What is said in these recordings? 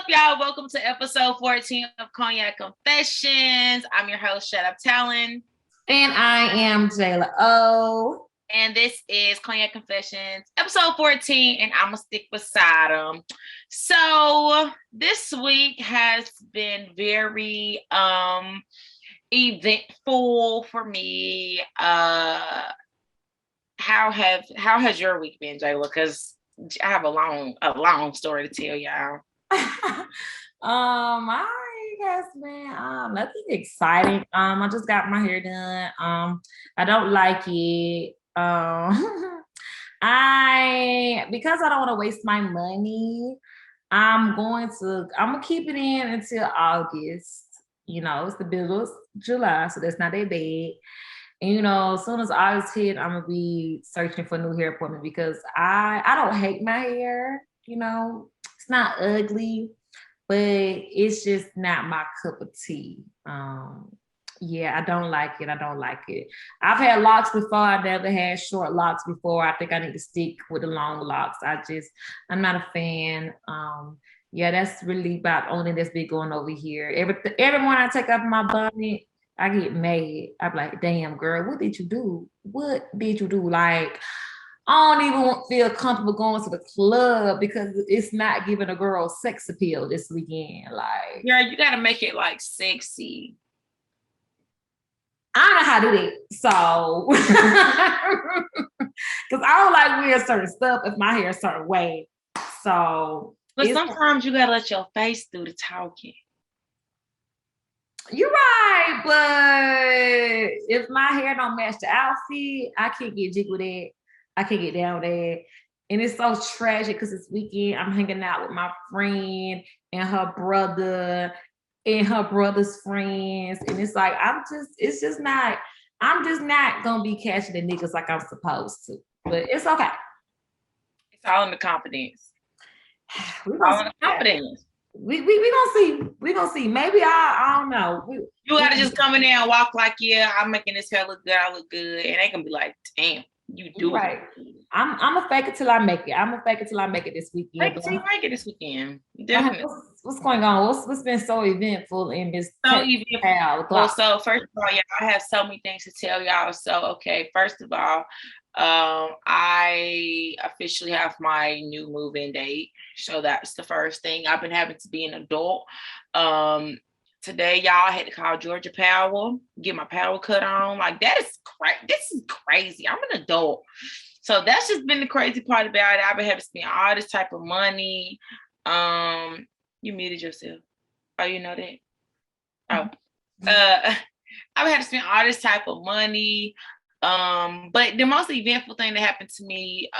up, y'all? Welcome to episode 14 of Cognac Confessions. I'm your host, Shut Up Talon. And I am Jayla O. And this is Cognac Confessions, episode 14, and I'm going to stick beside them. So this week has been very eventful for me. How has your week been, Jayla? Because I have a long story to tell y'all. I guess, man, nothing exciting. I just got my hair done. I don't like it. Because I don't want to waste my money, I'm gonna keep it in until August. You know, it's the middle of July, so that's not that bad. And you know, as soon as August hit, I'm gonna be searching for a new hair appointment because I don't hate my hair. You know, it's not ugly, but it's just not my cup of tea. Yeah, I don't like it. I've had locks before. I never had short locks before. I think I need to stick with the long locks. I'm not a fan. Yeah, that's really about the only thing that's been going over here. Every morning I take off my bonnet, I get mad. I'm like, damn, girl, what did you do? Like, I don't even feel comfortable going to the club because it's not giving a girl sex appeal this weekend. Like, yeah, you got to make it like sexy. I don't know how to do that. So, because I don't like wearing certain stuff if my hair is a certain way. So, but sometimes you got to let your face do the talking. You're right, but if my hair don't match the outfit, I can't get jiggy with that. I can't get down with that. And it's so tragic because this weekend I'm hanging out with my friend and her brother and her brother's friends. And it's like, I'm just not gonna be catching the niggas like I'm supposed to. But it's okay. It's all in the confidence. All in the confidence. We gonna see. Maybe I don't know. You gotta just come in there and walk like, yeah, I'm making this hair look good. I look good, and they gonna be like, damn, you do right. I'm gonna fake it till I make it. I'm gonna fake it till I make it this weekend. Fake it till you make it this weekend. Definitely. What's going on? What's been so eventful in this? So eventful. Well, so first of all, y'all, I have so many things to tell y'all. So okay, first of all, I officially have my new move-in date. So that's the first thing. I've been having to be an adult. Today, y'all, I had to call Georgia Power, get my power cut on. Like, this is crazy. I'm an adult. So that's just been the crazy part about it. I've been having to spend all this type of money. You muted yourself. Oh, you know that? Oh. I've had to spend all this type of money. But the most eventful thing that happened to me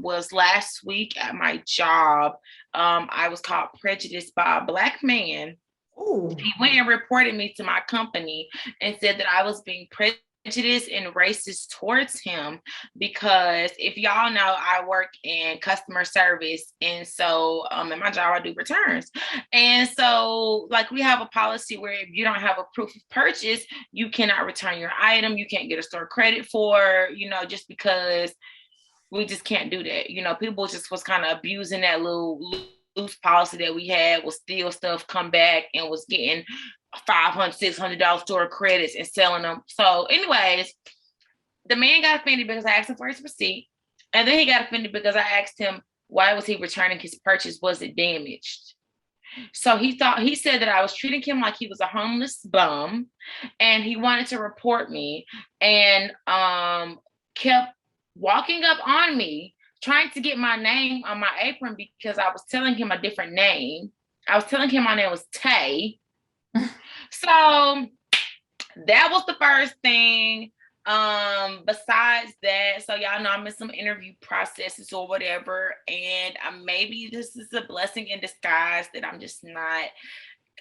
was last week at my job. I was called prejudiced by a Black man. Ooh. He went and reported me to my company and said that I was being prejudiced and racist towards him because if y'all know, I work in customer service, and so in my job I do returns, and so like we have a policy where if you don't have a proof of purchase, you cannot return your item, you can't get a store credit for, you know, just because we just can't do that. You know, people just was kind of abusing that little loose policy that we had, was steal stuff, come back, and was getting $500, $600 store credits and selling them. So anyways, the man got offended because I asked him for his receipt. And then he got offended because I asked him, why was he returning his purchase? Was it damaged? So he said that I was treating him like he was a homeless bum, and he wanted to report me, and kept walking up on me, trying to get my name on my apron because I was telling him a different name. I was telling him my name was Tay. So that was the first thing. Besides that, so y'all know I'm in some interview processes or whatever, and maybe this is a blessing in disguise that I'm just not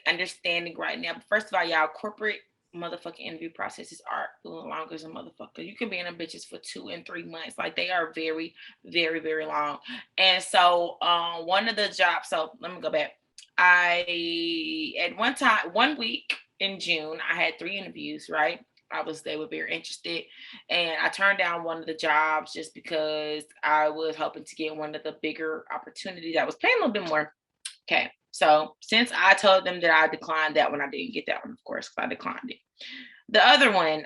understanding right now. But first of all, y'all, corporate motherfucking interview processes are long as a motherfucker. You can be in them bitches for 2 and 3 months. Like, they are very, very, very long. And so one of the jobs, so let me go back. At one week in June, I had 3 interviews, right? They were very interested, and I turned down one of the jobs just because I was hoping to get one of the bigger opportunities that was paying a little bit more. Okay. So since I told them that I declined that one, I didn't get that one, of course, because I declined it. The other one,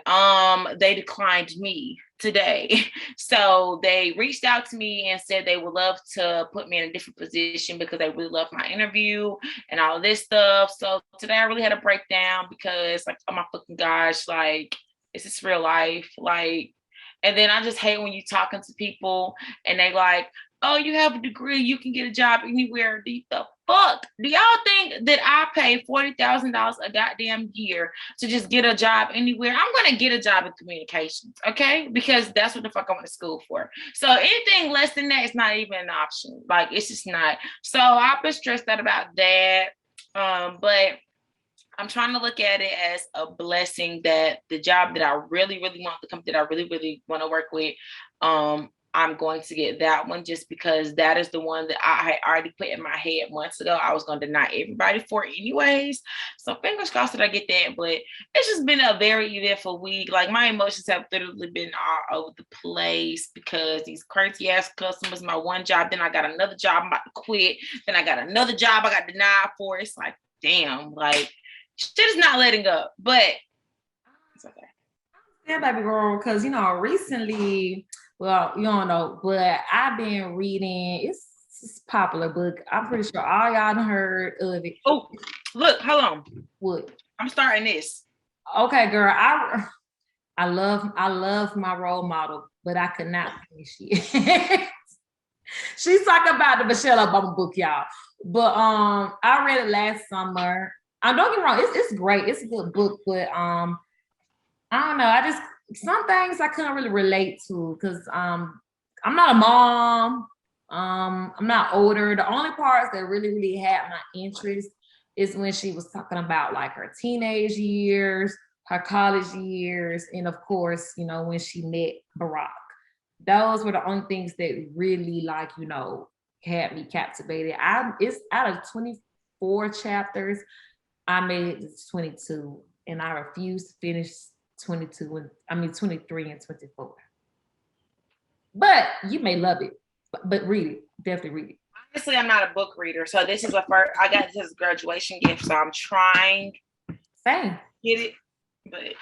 they declined me today. So they reached out to me and said they would love to put me in a different position because they really loved my interview and all this stuff. So today I really had a breakdown because, like, oh my fucking gosh, like, is this real life? Like, and then I just hate when you talking to people and they like, oh, you have a degree, you can get a job anywhere. The fuck? Do y'all think that I pay $40,000 a goddamn year to just get a job anywhere? I'm gonna get a job in communications, okay? Because that's what the fuck I went to school for. So anything less than that is not even an option. Like, it's just not. So I've been stressed out about that. But I'm trying to look at it as a blessing that the job that I really, really want, the company that I really, really want to work with, I'm going to get that one just because that is the one that I had already put in my head months ago. I was going to deny everybody for it anyways. So fingers crossed that I get that. But it's just been a very eventful week. Like, my emotions have literally been all over the place because these crazy ass customers, my one job, then I got another job I'm about to quit. Then I got another job I got denied for. It's like, damn, like, shit is not letting up, but it's okay. Yeah, baby girl, because, you know, recently, well, you don't know, but I've been reading, it's a popular book. I'm pretty sure all y'all done heard of it. Oh, look, hold on. What? I'm starting this. Okay, girl, I love my role model, but I could not finish it. She's talking about the Michelle Obama book, y'all. But I read it last summer. Don't get me wrong, it's great. It's a good book, but I don't know. Some things I couldn't really relate to because I'm not a mom. I'm not older. The only parts that really, really had my interest is when she was talking about like her teenage years, her college years, and of course, you know, when she met Barack. Those were the only things that really, like, you know, had me captivated. It's out of 24 chapters. I made it to 22, and I refuse to finish 23 and 24. But you may love it, but read it. Definitely read it. Honestly, I'm not a book reader, so this is I got this as a graduation gift, so I'm trying. Same. Get it, but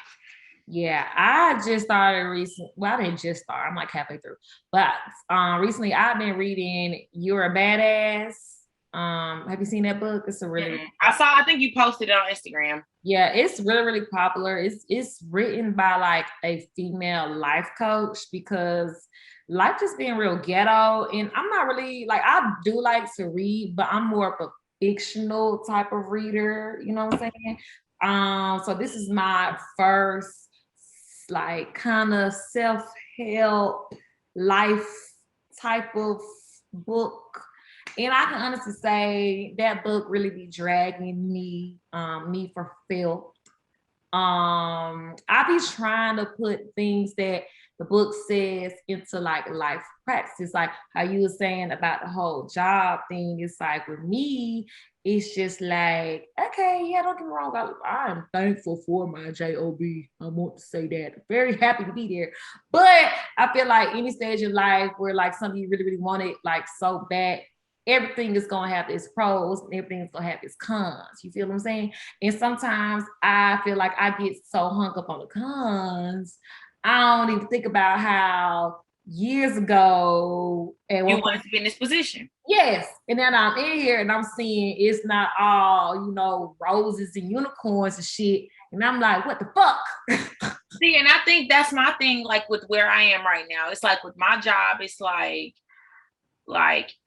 yeah, I just started recently. Well, I didn't just start. I'm like halfway through. But recently, I've been reading "You're a Badass." Have you seen that book? It's a really. I think you posted it on Instagram. Yeah, it's really, really popular. It's written by like a female life coach because life just being real ghetto. And I'm not really like, I do like to read, but I'm more of a fictional type of reader. You know what I'm saying? So this is my first like kind of self-help life type of book. And I can honestly say that book really be dragging me for filth. I be trying to put things that the book says into like life practice, like how you were saying about the whole job thing. It's like with me, it's just like, okay, yeah, don't get me wrong. I am thankful for my job. I want to say that. Very happy to be there. But I feel like any stage of life where like something you really, really wanted like so bad, everything is going to have its pros and everything is going to have its cons. You feel what I'm saying? And sometimes I feel like I get so hung up on the cons, I don't even think about how years ago you wanted to be in this position. Yes. And then I'm in here and I'm seeing it's not all, you know, roses and unicorns and shit. And I'm like, what the fuck? See, and I think that's my thing, like with where I am right now. It's like with my job, it's like,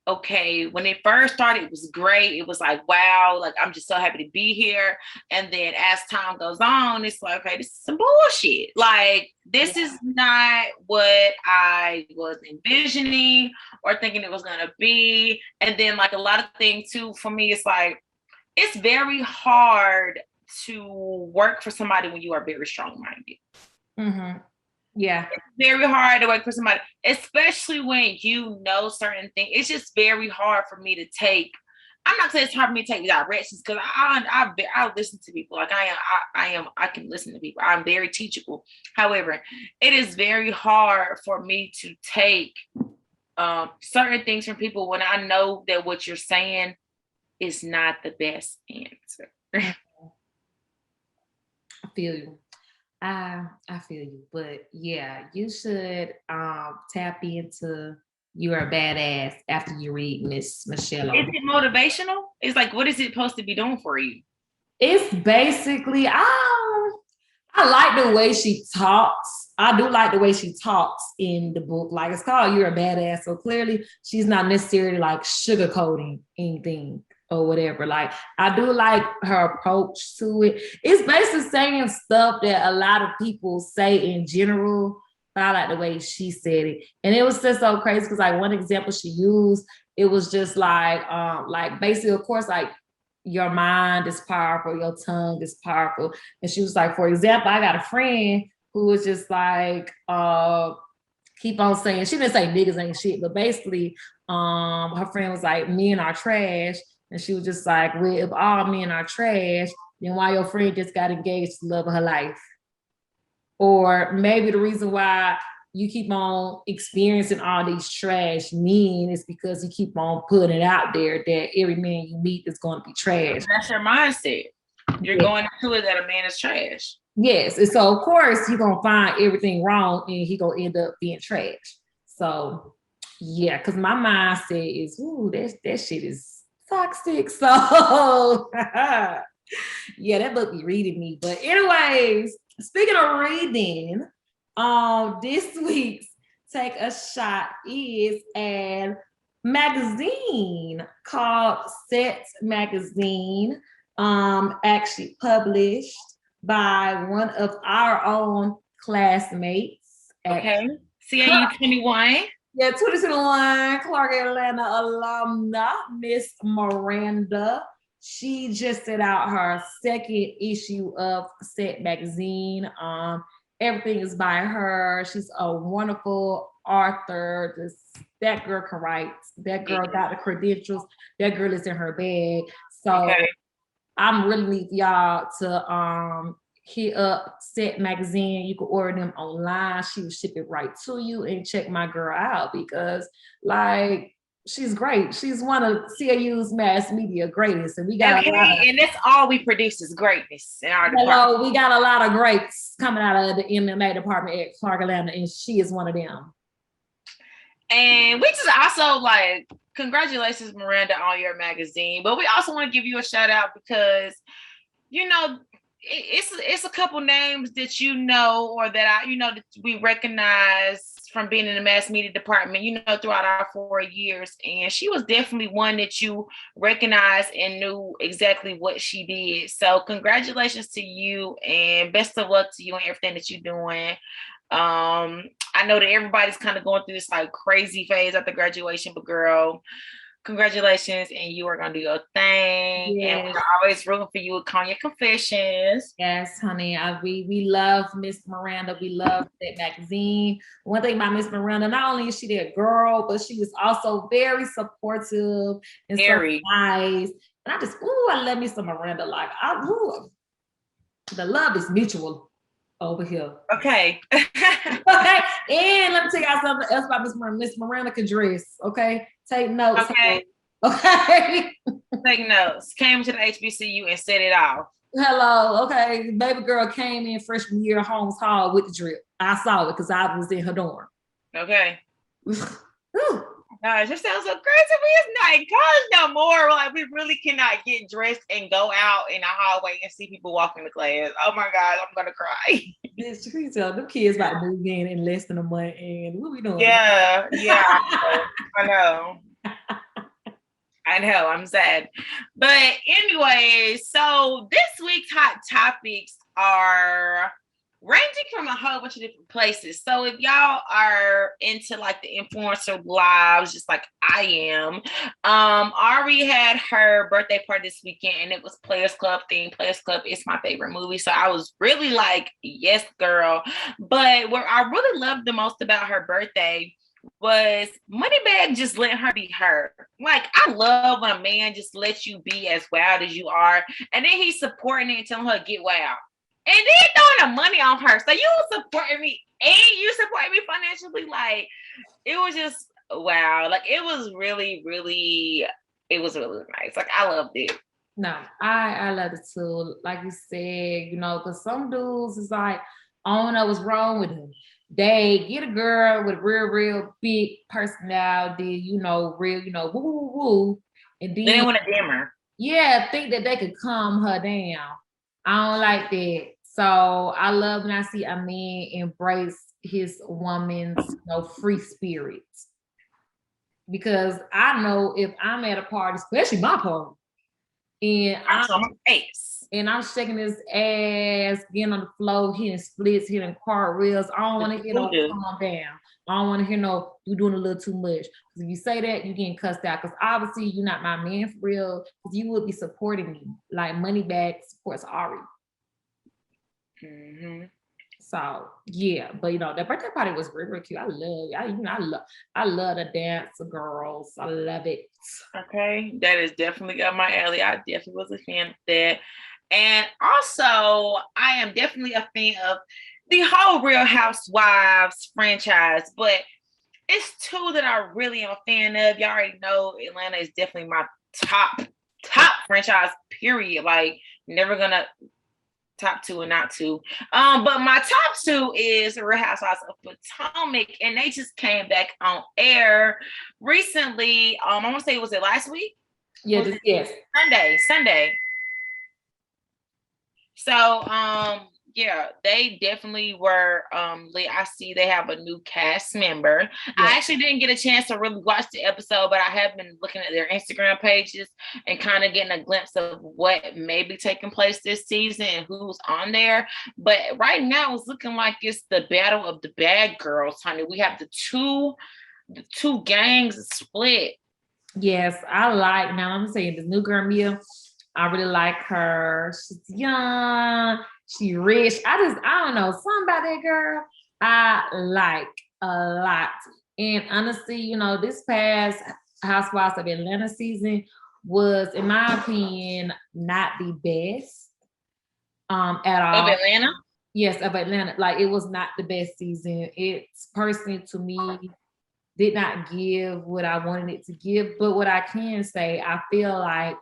okay, when it first started, it was great. It was like, wow, like I'm just so happy to be here. And then as time goes on, it's like, okay, this is some bullshit. Like, this is not what I was envisioning or thinking it was gonna be. And then like a lot of things too, for me, it's like, it's very hard to work for somebody when you are very strong-minded. Mm-hmm. Yeah. It's very hard to work for somebody, especially when you know certain things. It's just very hard for me to take. I'm not saying it's hard for me to take directions because I listen to people. Like I can listen to people. I'm very teachable. However, it is very hard for me to take certain things from people when I know that what you're saying is not the best answer. I feel you. I feel you. But yeah, you should tap into You're a Badass after you read Miss Michelle. Is it motivational? It's like, what is it supposed to be doing for you? It's basically, I like the way she talks. I do like the way she talks in the book. Like, it's called You're a Badass. So clearly she's not necessarily like sugarcoating anything or whatever. Like, I do like her approach to it. It's basically saying stuff that a lot of people say in general, but I like the way she said it. And it was just so crazy because like one example she used, it was just like basically, of course, like your mind is powerful, your tongue is powerful. And she was like, for example, I got a friend who was just like, keep on saying, she didn't say niggas ain't shit, but basically, her friend was like, men are trash. And she was just like, well, if all men are trash, then why your friend just got engaged to the love of her life? Or maybe the reason why you keep on experiencing all these trash men is because you keep on putting it out there that every man you meet is going to be trash. That's your mindset. You're going into it that a man is trash. Yes. And so, of course, you're going to find everything wrong and he going to end up being trash. So, yeah, because my mindset is, ooh, that shit is toxic. So, yeah, that book be reading me. But anyways, speaking of reading, this week's Take a Shot is a magazine called Sex Magazine, actually published by one of our own classmates. Okay. CAU 21. Yeah, 2021 Clark Atlanta alumna, Miss Miranda. She just set out her second issue of Set Magazine. Everything is by her. She's a wonderful author. That girl can write. That girl got the credentials. That girl is in her bag. So I'm really need y'all to hit up Set Magazine. You can order them online. She will ship it right to you, and check my girl out because like she's great. She's one of CAU's mass media greatest, and we got and that's all we produce is greatness in our department. We got a lot of greats coming out of the IMMA department at Clark Atlanta, and she is one of them. And we just also like congratulations, Miranda, on your magazine. But we also want to give you a shout out because you know it's a couple names that you know or that that we recognize from being in the mass media department, throughout our 4 years. And she was definitely one that you recognized and knew exactly what she did. So congratulations to you and best of luck to you and everything that you're doing. I know that everybody's kind of going through this like crazy phase after graduation, but girl, congratulations, and you are gonna do your thing. Yes. And we're always rooting for you with Cognac Confessions. Yes, honey. We love Miss Miranda. We love that magazine. One thing about Miss Miranda, not only is she that girl, but she was also very supportive and so nice. And I love me some Miranda. Like, the love is mutual over here. Okay. Okay. And let me tell y'all something else about Miss Miranda. Miss Miranda can dress. Okay. Take notes. Okay. Okay. Take notes. Came to the HBCU and set it off. Hello. Okay. Baby girl came in freshman year Holmes Hall with the drip. I saw it because I was in her dorm. Okay. Gosh, it sounds so crazy. It's not in college no more. Like, we really cannot get dressed and go out in the hallway and see people walking to class. Oh my God, I'm gonna cry. Bitch, you tell them kids about to move in less than a month, and what we doing? Yeah, I know. I know, I'm sad. But anyway, so this week's hot topics are ranging from a whole bunch of different places. So if y'all are into like the influencer lives, just like I am, Ari had her birthday party this weekend and it was Players Club themed. Players Club is my favorite movie. So I was really like, yes, girl. But what I really loved the most about her birthday was Moneybagg just letting her be her. Like, I love when a man just lets you be as wild as you are. And then he's supporting it and telling her, get wild. And then throwing the money on her. So you supporting me and you supporting me financially. Like, it was just wow. Like, it was really, really it was really nice. Like I loved it. No, I love it too. Like you said, you know, because some dudes is like, I don't know what's wrong with them. They get a girl with real big personality, you know, real, you know, woo woo woo, and They then didn't want to dimmer. yeah, think that they could calm her down. I don't like that. So I love when I see a man embrace his woman's, you know, free spirit. Because I know if I'm at a party, especially my party, and I'm on my face. I'm shaking his ass, getting on the floor, hitting splits, hitting cartwheels. I don't want to hear no calm down. I don't want to hear no, you doing a little too much. Because if you say that, you getting cussed out. Because obviously you're not my man for real. Because you would be supporting me. Like money back supports Ari. Mm-hmm. So yeah, but you know, the birthday party was really cute. I love the dance girls. I love it. Okay, that is definitely up my alley. I definitely was a fan of that. And also, I am definitely a fan of the whole Real Housewives franchise, but it's two that I really am a fan of. Y'all already know Atlanta is definitely my top franchise, period. Like, never gonna top two and not two. But my top two is Real Housewives of Potomac, and they just came back on air recently. I want to say, was it last week? Yes. Sunday. So, yeah, they definitely were. I see they have a new cast member. Yeah. I actually didn't get a chance to really watch the episode, but I have been looking at their Instagram pages and kind of getting a glimpse of what may be taking place this season and who's on there. But right now, it's looking like it's the battle of the bad girls, honey. We have the two gangs split. Yes, I like. Now I'm saying this new girl Mia. I really like her. She's young. She rich. I don't know. Something about that girl I like a lot. And honestly, you know, this past Housewives of Atlanta season was, in my opinion, not the best at all. Of Atlanta? Yes, of Atlanta. Like, it was not the best season. It's personally, to me, did not give what I wanted it to give. But what I can say, I feel like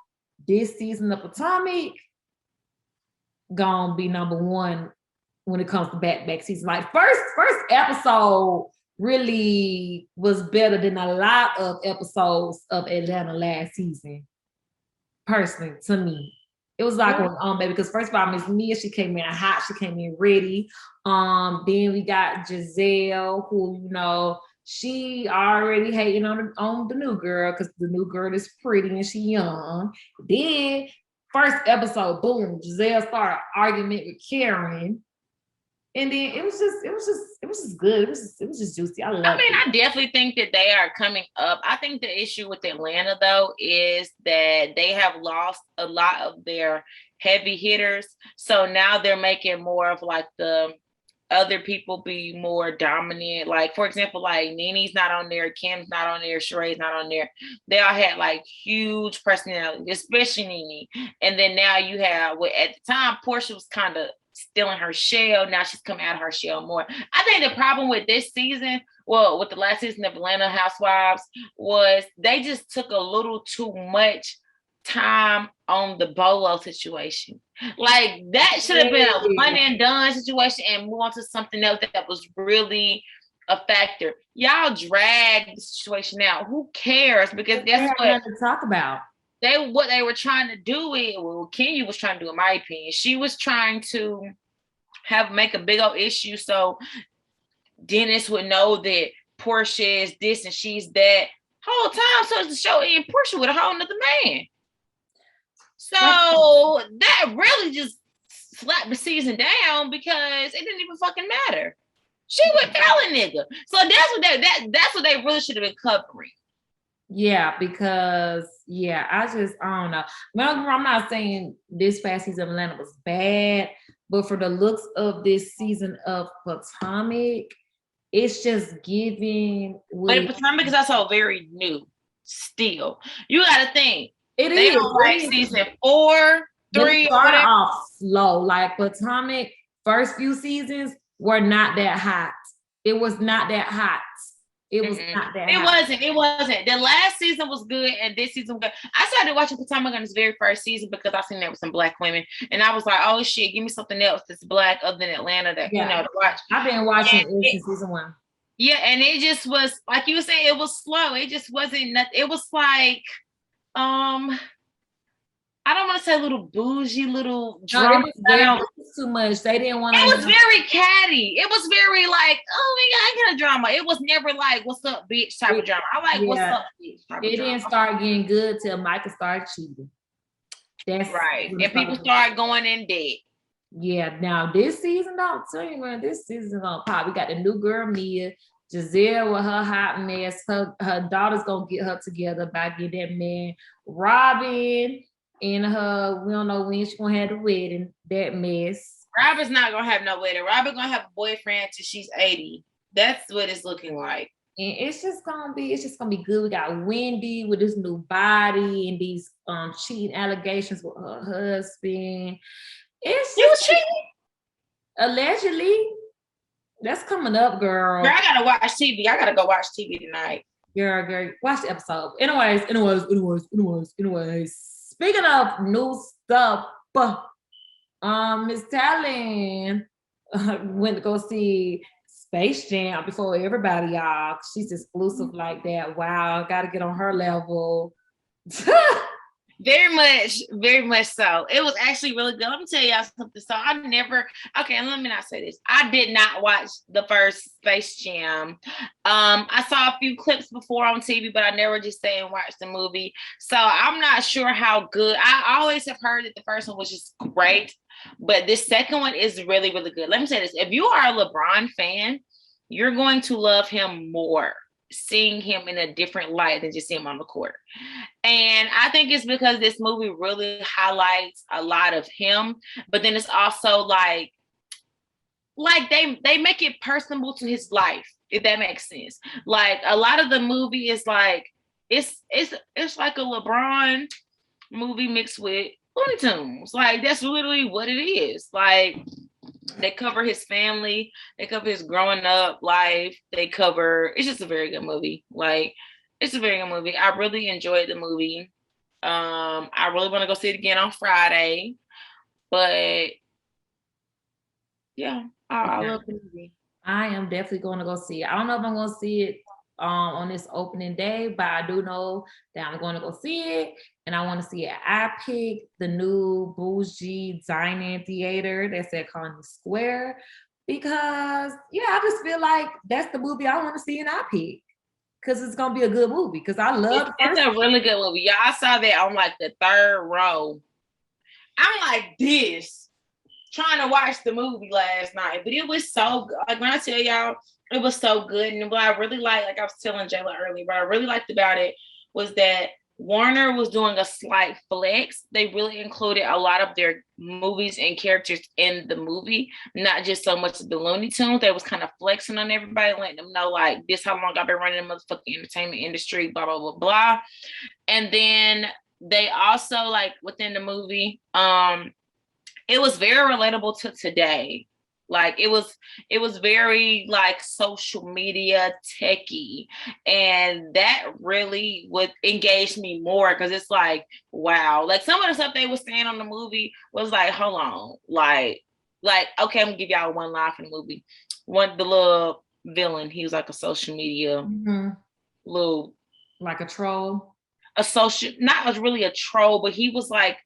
this season of Potomac gonna be number one when it comes to back season. Like first episode really was better than a lot of episodes of Atlanta last season. Personally, to me, it was like on baby. Because first of all, Miss Mia, she came in hot, she came in ready. Then we got Giselle, who, you know, she already hating on the new girl because the new girl is pretty and she young. Then first episode, boom, Giselle started argument with Karen. And then it was just good. It was just juicy. I definitely think that they are coming up. I think the issue with Atlanta though is that they have lost a lot of their heavy hitters. So now they're making more of like the other people be more dominant. Like, for example, like Nene's not on there, Kim's not on there, Sheree's not on there. They all had like huge personality, especially Nene. And then now you have, at the time, Portia was kind of still in her shell. Now she's coming out of her shell more. I think the problem with this season, well, with the last season of Atlanta Housewives, was they just took a little too much time on the Bolo situation. Like, that should have been a one and done situation and move on to something else that was really a factor. Y'all dragged the situation out. Who cares? Because that's what to talk about. What they were trying to do is, well, Kenya was trying to do, in my opinion, she was trying to make a big old issue so Dennis would know that Portia is this and she's that whole time. So the show and Portia with a whole nother man. So that really just slapped the season down because it didn't even fucking matter. She would tell a nigga. So that's what they really should have been covering. Yeah, because I don't know. I'm not saying this past season of Atlanta was bad, but for the looks of this season of Potomac, it's just giving. But Potomac is also very new. Still, you got to think. It is like season 4, 3. Started off slow. Like Potomac, first few seasons were not that hot. It was not that hot. It was not that It hot. wasn't. It wasn't. The last season was good, and this season was good. I started watching Potomac on this very first season because I seen there was some black women, and I was like, "Oh shit, give me something else that's black other than Atlanta that to watch." I've been watching it since season 1. Yeah, and it just was like you were saying, it was slow. It just wasn't nothing. It was like, I don't want to say a little bougie, little drama. It was too much. They didn't want to. It was very catty. It was very like, oh my god, I got a drama. It was never like, what's up, bitch type of drama. I like what's up, bitch type of drama. It didn't start getting good till Michael started cheating. That's right. And people started going in debt. Yeah. Now this season, don't tell you, man, this season gonna pop. We got the new girl Mia. Giselle with her hot mess. Her daughter's gonna get her together by getting that man. Robin and her, we don't know when she's gonna have the wedding. That mess. Robin's not gonna have no wedding. Robin gonna have a boyfriend till she's 80. That's what it's looking like. And it's just gonna be good. We got Wendy with this new body and these cheating allegations with her husband. You was cheating? Allegedly. That's coming up, girl. Girl, I gotta watch TV. I gotta go watch TV tonight. Girl, watch the episode. Anyways. Speaking of new stuff, Miss Talon went to go see Space Jam before everybody, y'all. She's exclusive like that. Wow, gotta get on her level. Very much so. It was actually really good. Let me tell y'all something. So let me not say this. I did not watch the first Space Jam. I saw a few clips before on TV, but I never just stayed and watched the movie. So I'm not sure how good. I always have heard that the first one was just great, but this second one is really, really good. Let me say this. If you are a LeBron fan, you're going to love him more seeing him in a different light than just seeing him on the court. And I think it's because this movie really highlights a lot of him, but then it's also like they make it personable to his life, if that makes sense. Like a lot of the movie is like it's like a LeBron movie mixed with Looney Tunes. Like that's literally what it is. Like they cover his family, they cover his growing up life, it's just a very good movie. Like it's a very good movie. I really enjoyed the movie. I really want to go see it again on Friday. But yeah, I love the movie. I am definitely going to go see it. I don't know if I'm going to see it on this opening day, but I do know that I'm going to go see it. And I want to see it. I picked the new bougie dining theater that's at Coney Square because, I just feel like that's the movie I want to see and I pick. Because it's going to be a good movie. Because I love it's a really good movie. Yeah, I saw that on like the third row. I'm like this, trying to watch the movie last night. But it was so good. Like when I tell y'all, it was so good. And what I really like I was telling Jayla earlier, what I really liked about it was that Warner was doing a slight flex. They really included a lot of their movies and characters in the movie, not just so much of the Looney Tunes. They was kind of flexing on everybody, letting them know like this how long I've been running the motherfucking entertainment industry, blah, blah, blah, blah. And then they also like within the movie, it was very relatable to today. Like it was very like social media techie, and that really would engage me more because it's like, wow, like some of the stuff they were saying on the movie was like, hold on, like okay, I'm gonna give y'all one line from the movie. The little villain, he was like a social media little, like a troll, not really a troll, but he was like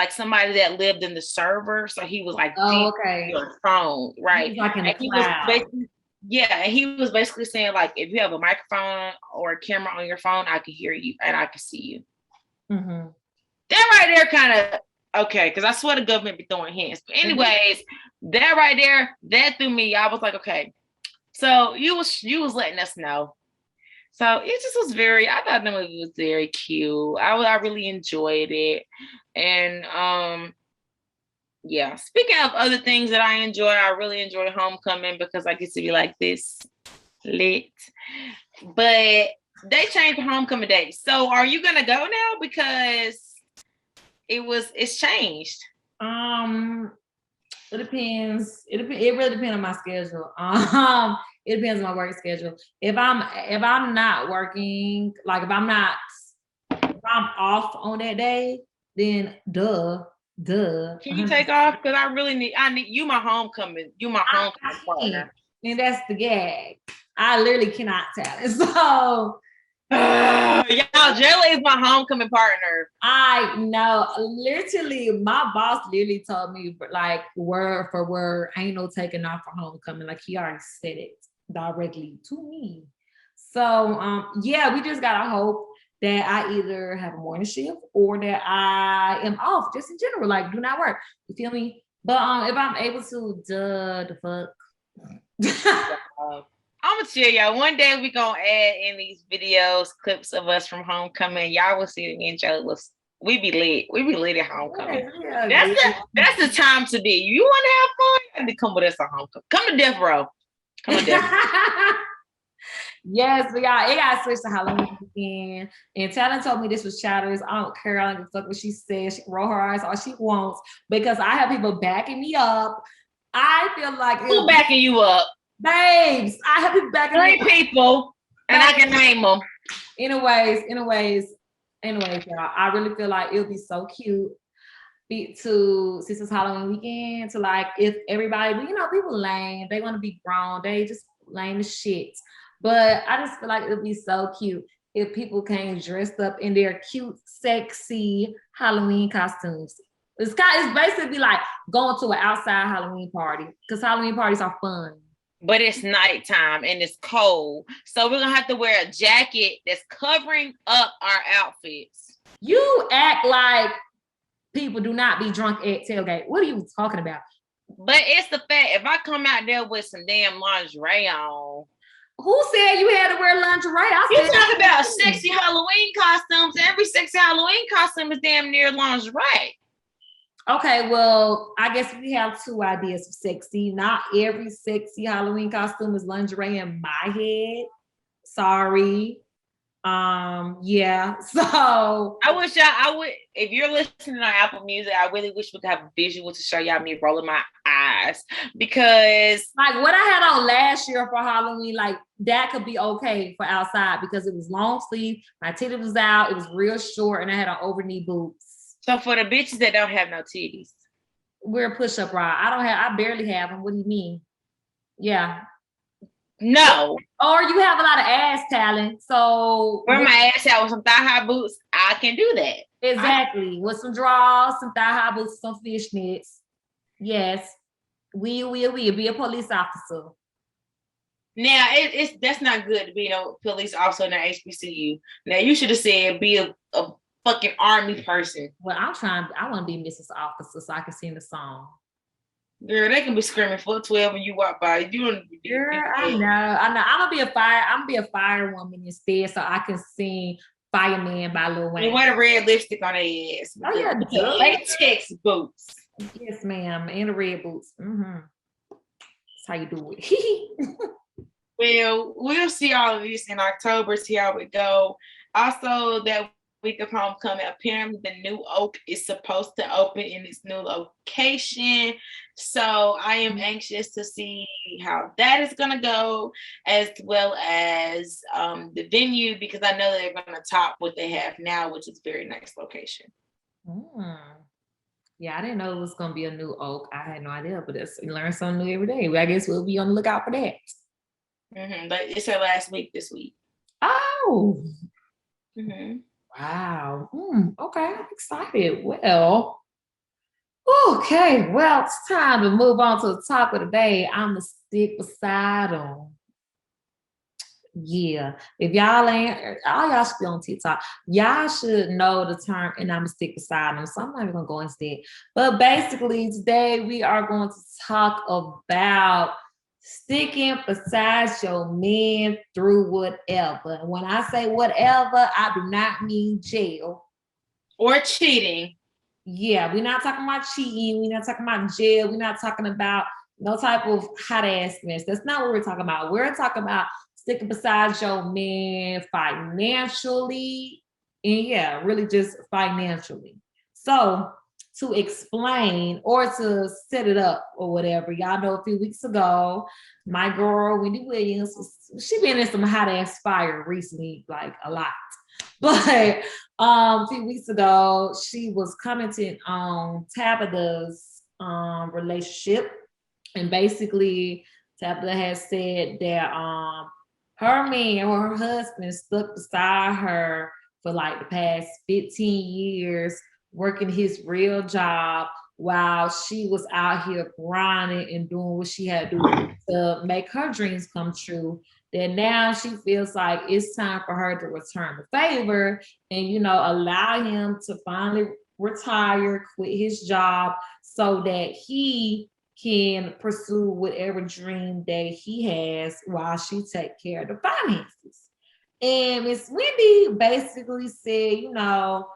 somebody that lived in the server. So he was like, your phone, right? He was like in the cloud. He was basically saying like, if you have a microphone or a camera on your phone, I can hear you and I can see you. Mm-hmm. That right there kind of, okay, because I swear the government be throwing hints. But anyways, that right there, that threw me. I was like, okay. So you was letting us know. So it just was I thought the movie was very cute. I really enjoyed it. And speaking of other things that I enjoy, I really enjoy Homecoming because I get to be like this lit. But they changed the Homecoming date. So are you gonna go now? Because it's changed. It depends. It really depends on my schedule. It depends on my work schedule. If I'm not working, like if I'm off on that day, then duh. Can you take off? Because I need you my homecoming. You my homecoming partner. And that's the gag. I literally cannot tell it. So y'all, Jayla is my homecoming partner. I know. Literally, my boss literally told me like word for word, ain't no taking off for homecoming. Like he already said it directly to me. So yeah, we just gotta hope that I either have a morning shift or that I am off just in general, like do not work. You feel me? But if I'm able to, the fuck. I'm gonna tell y'all one day we gonna add in these videos clips of us from homecoming. Y'all will see it again. We be lit. We be lit at homecoming. Yeah, that's the time to be. You want to have fun? You gotta come with us on homecoming. Come to death row. Come to death row. Yes, but y'all, it got switched to Halloween weekend. And Talon told me this was chatters. I don't care. I don't give a fuck what she says. She can roll her eyes all she wants because I have people backing me up. I feel like who backing you up? Babes, I have people backing me up. 3 people, and babes. I can name them. Anyways, y'all, I really feel like it'll be so cute since it's Halloween weekend to like if everybody, you know, people lame, they want to be grown, they just lame as shit. But I just feel like it'll be so cute if people came dressed up in their cute, sexy Halloween costumes. It's basically like going to an outside Halloween party because Halloween parties are fun. But it's nighttime and it's cold. So we're going to have to wear a jacket that's covering up our outfits. You act like people do not be drunk at tailgate. What are you talking about? But it's the fact, if I come out there with some damn lingerie on. Who said you had to wear lingerie? You talking about sexy Halloween costumes. Every sexy Halloween costume is damn near lingerie. Okay, well, I guess we have 2 ideas of sexy. Not every sexy Halloween costume is lingerie in my head. Sorry. Yeah. So I would, if you're listening on Apple Music, I really wish we could have a visual to show y'all me rolling my eyes because like what I had on last year for Halloween, like that could be okay for outside because it was long sleeve, my titty was out, it was real short, and I had on over knee boots. So for the bitches that don't have no titties, we're a push-up bra. I barely have them. What do you mean? Yeah. No. Or you have a lot of ass talent. So wear my ass out with some thigh-high boots. I can do that. Exactly. With some drawers, some thigh-high boots, some fishnets. Yes. We be a police officer. Now that's not good to be a police officer in the HBCU. Now you should have said be a fucking army person. Well, I want to be Mrs. Officer so I can sing the song. Girl, they can be screaming for 12 when you walk by. Girl, I know. I'm gonna be a firewoman instead, so I can sing Fireman by Lil Wayne. And wear the red lipstick on their ass. Oh yeah, latex boots. Yes, ma'am, and the red boots. Mm-hmm. That's how you do it. Well, we'll see all of this in October. See how it go. Also, that week of homecoming, apparently the new Oak is supposed to open in its new location. So I am anxious to see how that is going to go, as well as the venue, because I know they're going to top what they have now, which is a very nice location. Yeah, I didn't know it was going to be a new Oak. I had no idea, but you learn something new every day. Well, I guess we'll be on the lookout for that. But it's her last week this week. Oh. Wow. Okay, I'm excited. Well, okay. Well, it's time to move on to the talk of the day. I'm gonna stick beside them. Yeah. If y'all ain't, all y'all should be on TikTok. Y'all should know the term, and I'm gonna stick beside them. So I'm not even gonna go into it. But basically, today we are going to talk about sticking beside your man through whatever. And when I say whatever, I do not mean jail. Or cheating. Yeah, we're not talking about cheating. We're not talking about jail. We're not talking about no type of hot ass mess. That's not what we're talking about. We're talking about sticking beside your man financially. And yeah, really just financially. So to explain or to set it up or whatever. Y'all know a few weeks ago, my girl Wendy Williams, she been in some hot ass fire recently, like a lot. But a few weeks ago, she was commenting on Tabitha's relationship, and basically Tabitha has said that her man or her husband stuck beside her for like the past 15 years, working his real job while she was out here grinding and doing what she had to do to make her dreams come true. That now she feels like it's time for her to return the favor and, you know, allow him to finally retire, quit his job so that he can pursue whatever dream that he has while she take care of the finances. And Miss Wendy basically said, you know,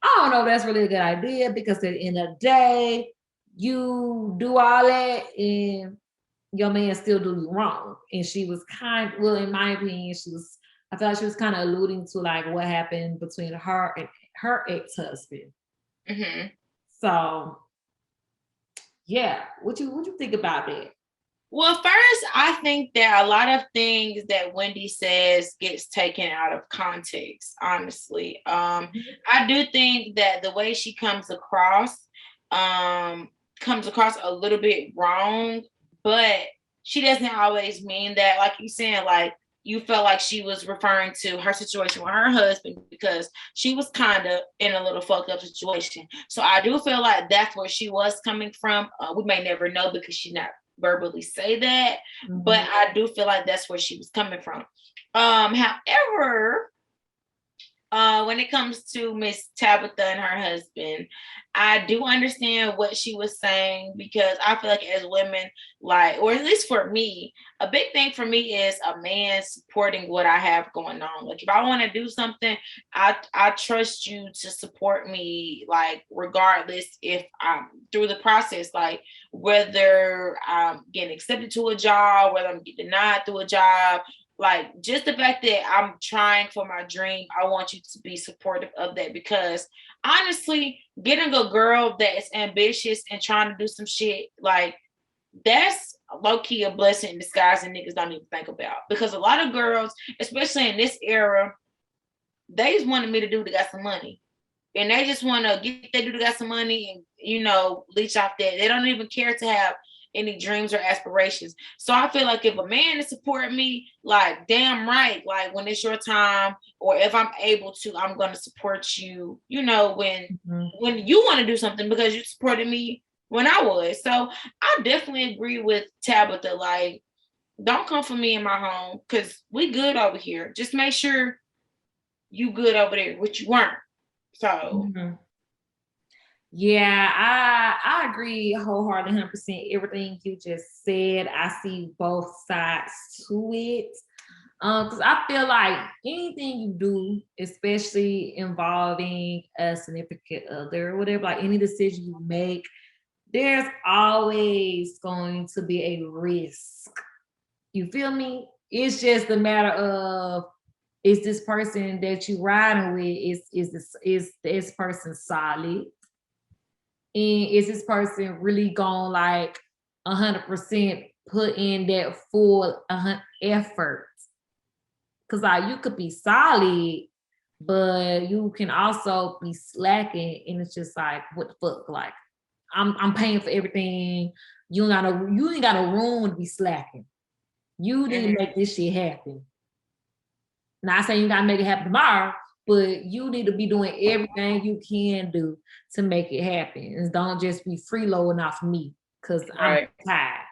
I don't know if that's really a good idea because at the end of the day, you do all that and your man still do you wrong. And she was well, in my opinion, I felt like she was kind of alluding to like what happened between her and her ex-husband. Mm-hmm. So yeah, what you think about that? Well, first, I think that a lot of things that Wendy says gets taken out of context, honestly. I do think that the way she comes across a little bit wrong, but she doesn't always mean that. Like you saying, like you felt like she was referring to her situation with her husband because she was kind of in a little fucked up situation. So I do feel like that's where she was coming from. We may never know because she's not verbally say that, but I do feel like that's where she was coming from. However, when it comes to Miss Tabitha and her husband, I do understand what she was saying because I feel like as women, like, or at least for me, a big thing for me is a man supporting what I have going on. Like if I want to do something, I trust you to support me, like regardless if I'm through the process, like whether I'm getting accepted to a job, whether I'm getting denied through a job. Like just the fact that I'm trying for my dream, I want you to be supportive of that because honestly, getting a girl that's ambitious and trying to do some shit, like that's low-key a blessing in disguise and niggas don't even think about. Because a lot of girls, especially in this era, they just wanted me to do to got some money. And they just want to get they do to got some money and, you know, leech off that. They don't even care to have any dreams or aspirations. So I feel like if a man is supporting me, like damn right, like when it's your time or if I'm able to, I'm gonna support you, you know, when you want to do something because you supported me when I was. So I definitely agree with Tabitha, like don't come for me in my home because we good over here. Just make sure you good over there, which you weren't. So yeah, I agree wholeheartedly, 100% everything you just said. I see both sides to it. Because I feel like anything you do, especially involving a significant other or whatever, like any decision you make, there's always going to be a risk. You feel me? It's just a matter of is this person that you riding with is this person solid? And is this person really going like 100% put in that full effort? Because like you could be solid, but you can also be slacking, and it's just like what the fuck? Like I'm paying for everything. You ain't got no room to be slacking. You need to make this shit happen. Not saying you gotta make it happen tomorrow, but you need to be doing everything you can do to make it happen. And don't just be freeloading off me because I'm tired.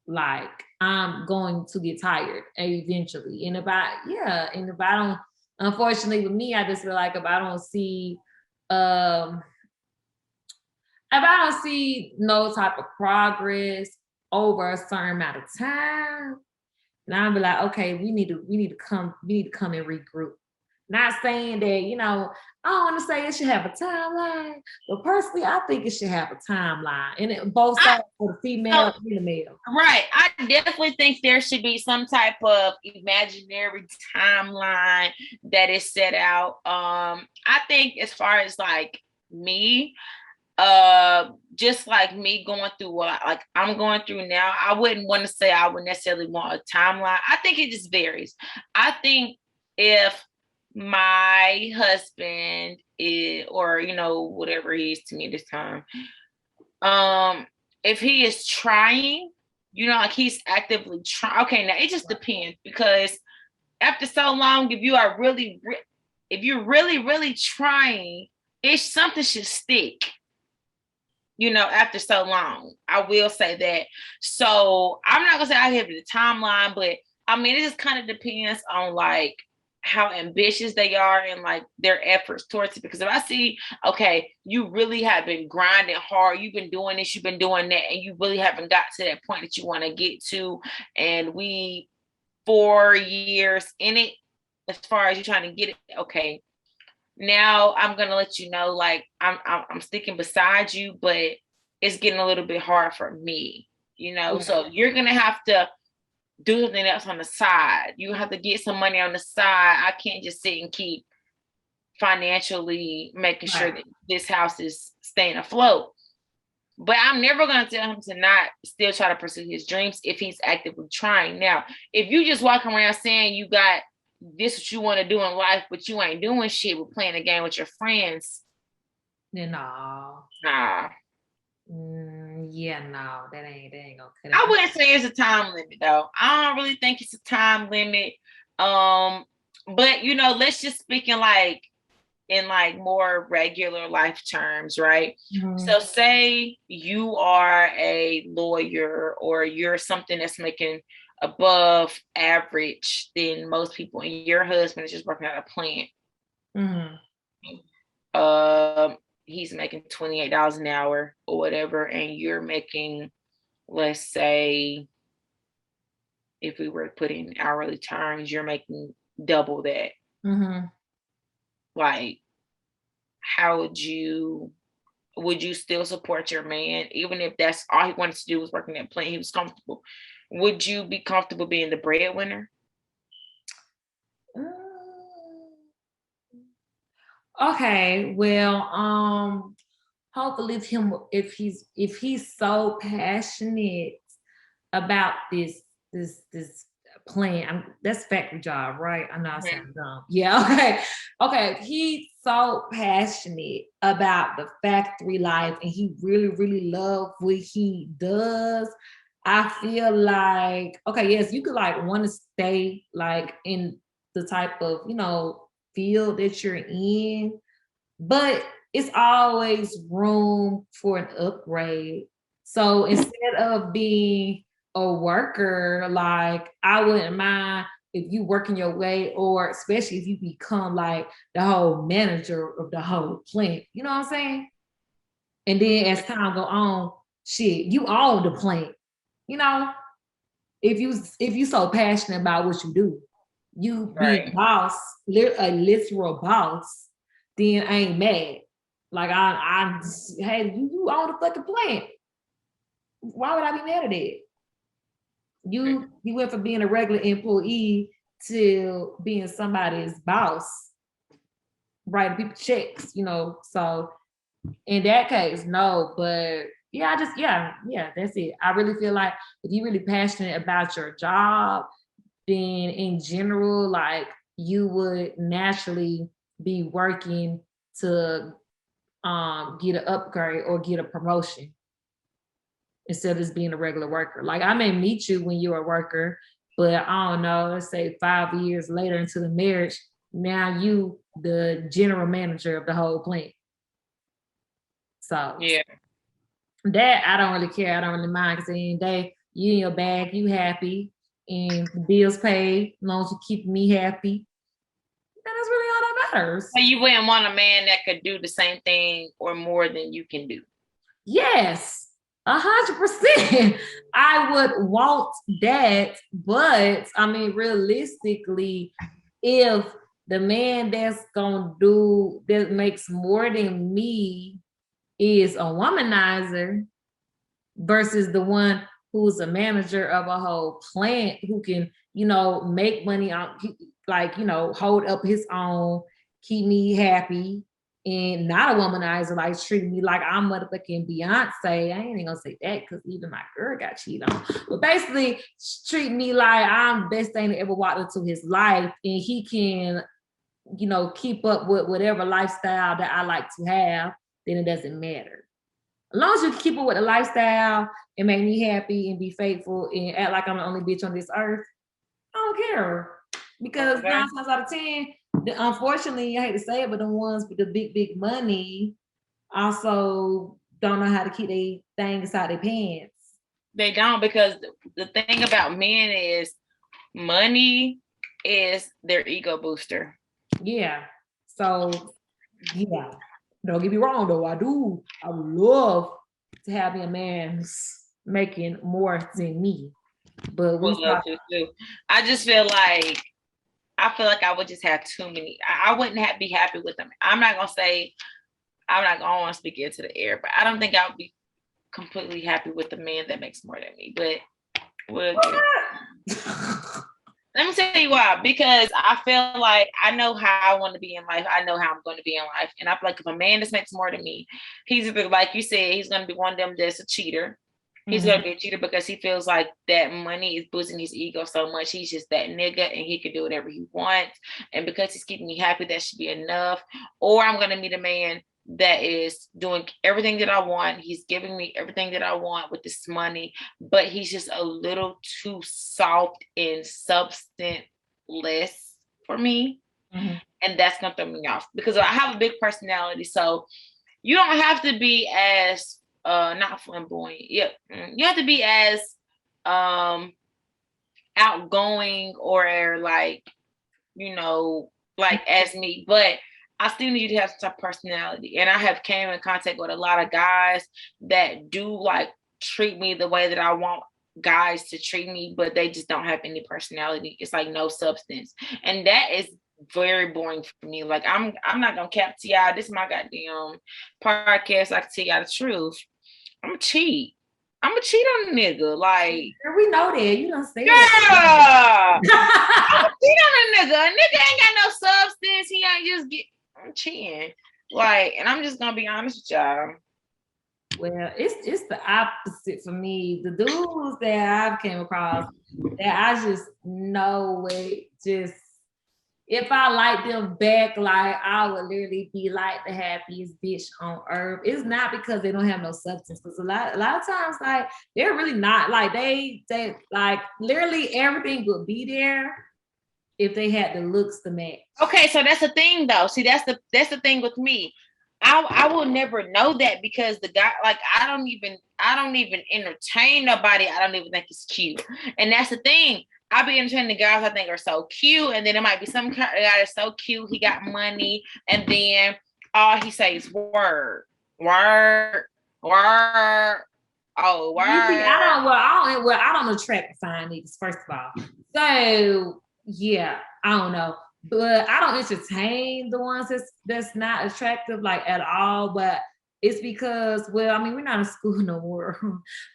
Like I'm going to get tired eventually. And if I don't, unfortunately with me, I just feel like if I don't see no type of progress over a certain amount of time, now I'll be like, okay, we need to come and regroup. Not saying that, you know, I don't want to say it should have a timeline, but personally, I think it should have a timeline. And both sides for the female and the male. Right. I definitely think there should be some type of imaginary timeline that is set out. I think as far as like me, just like me going through what like I'm going through now, I wouldn't want to say I would necessarily want a timeline. I think it just varies. I think if my husband is, or you know, whatever he is to me this time, if he is trying, you know, like he's actively trying. Okay, now it just depends, because after so long, if you are really, if you're really trying, it's something should stick, you know, after so long. I will say that. So I'm not gonna say I have the timeline, but I mean, it just kind of depends on like how ambitious they are and like their efforts towards it. Because if I see, okay, you really have been grinding hard, you've been doing this, you've been doing that, and you really haven't got to that point that you want to get to, and we 4 years in it, as far as you trying to get it, okay, now I'm gonna let you know, like I'm sticking beside you, but it's getting a little bit hard for me, you know. Yeah. So you're gonna have to do something else on the side. You have to get some money on the side. I can't just sit and keep financially making sure that this house is staying afloat. But I'm never going to tell him to not still try to pursue his dreams if he's actively trying. Now, if you just walk around saying you got this what you want to do in life, but you ain't doing shit with playing a game with your friends, then no. nah. Yeah, no, that ain't gonna cut it. I wouldn't say it's a time limit though. I don't really think it's a time limit. But you know, let's just speak in like more regular life terms, right? Mm-hmm. So say you are a lawyer or you're something that's making above average than most people, and your husband is just working at a plant. Mm-hmm. He's making $28 an hour or whatever, and you're making, let's say, if we were to put in hourly terms, you're making double that. Mm-hmm. Like, how would you still support your man, even if that's all he wanted to do was working at plant? He was comfortable. Would you be comfortable being the breadwinner? Okay, well, hopefully if he's so passionate about this plan, that's factory job, right? I know I sound dumb. Yeah, okay. If he's so passionate about the factory life and he really loves what he does, I feel like, okay, yes, you could like want to stay like in the type of, you know, field that you're in, but it's always room for an upgrade. So instead of being a worker, like I wouldn't mind if you working your way, or especially if you become like the whole manager of the whole plant. You know what I'm saying? And then as time go on, shit, you own the plant. You know, if you so passionate about what you do, you be a boss, a literal boss, then I ain't mad. Like hey, you own the fucking plant. Why would I be mad at it? You went from being a regular employee to being somebody's boss, writing people checks, you know. So in that case, no, but yeah, that's it. I really feel like if you're really passionate about your job, then in general, like you would naturally be working to get an upgrade or get a promotion instead of just being a regular worker. Like I may meet you when you're a worker, but I don't know, let's say 5 years later into the marriage, now you the general manager of the whole plant. So yeah, that I don't really care. I don't really mind, because at the end of the day, you in your bag, you happy, and the bills paid, as long as you keep me happy. That's really all that matters. So you wouldn't want a man that could do the same thing or more than you can do? Yes, 100%. I would want that, but I mean, realistically, if the man that's gonna do that makes more than me is a womanizer versus the one who's a manager of a whole plant who can, you know, make money on, like, you know, hold up his own, keep me happy, and not a womanizer, like treat me like I'm motherfucking Beyonce. I ain't even gonna say that because even my girl got cheated on. But basically, treat me like I'm the best thing that ever walked into his life, and he can, keep up with whatever lifestyle that I like to have. Then it doesn't matter. As long as you keep up with the lifestyle and make me happy and be faithful and act like I'm the only bitch on this earth, I don't care. Because 9 times out of 10, unfortunately, I hate to say it, but the ones with the big, big money also don't know how to keep their thing inside their pants. They don't, because the thing about men is money is their ego booster. Yeah. So, yeah. Don't get me wrong, though. I would love to have a man making more than me. But I just feel like I would just have too many. I wouldn't be happy with them. I'm not gonna want to speak into the air, but I don't think I would be completely happy with the man that makes more than me. But let me tell you why. Because I feel like I know how I want to be in life. I know how I'm going to be in life, and I feel like if a man just makes more than me, he's either, like you said, he's going to be one of them that's a cheater. He's gonna be a cheater because he feels like that money is boosting his ego so much. He's just that nigga and he can do whatever he wants. And because he's keeping me happy, that should be enough. Or I'm gonna meet a man that is doing everything that I want. He's giving me everything that I want with this money, but he's just a little too soft and substanceless for me. And that's gonna throw me off because I have a big personality. So you don't have to be as not flamboyant. Yeah, you have to be as outgoing or like as me, but I still need you to have some personality. And I have came in contact with a lot of guys that do like treat me the way that I want guys to treat me, but they just don't have any personality. It's like no substance, and that is very boring for me. Like I'm not gonna cap to y'all. This is my goddamn podcast. I can tell y'all the truth. I'm gonna cheat. I'm gonna cheat on a nigga. Like we know that. You don't say that. I'm gonna cheat on a nigga. A nigga ain't got no substance. He ain't just get. I'm cheating. Like, and I'm just gonna be honest with y'all. Well, it's the opposite for me. The dudes that I've came across that I just know it just. If I like them back, like I would literally be like the happiest bitch on earth. It's not because they don't have no substance. Because a lot of times, like they're really not. Like they like literally everything would be there if they had the looks to match. Okay, so that's the thing, though. See, that's the thing with me. I will never know that because the guy, like I don't even entertain nobody I don't even think is cute, and that's the thing. I be entertaining the guys I think are so cute, and then it might be some guy that's so cute, he got money, and then all he says word, word, word. Oh, word. I don't attract fine niggas, first of all. So yeah, I don't know. But I don't entertain the ones that's not attractive like at all. But it's because, well, I mean, we're not in school no more.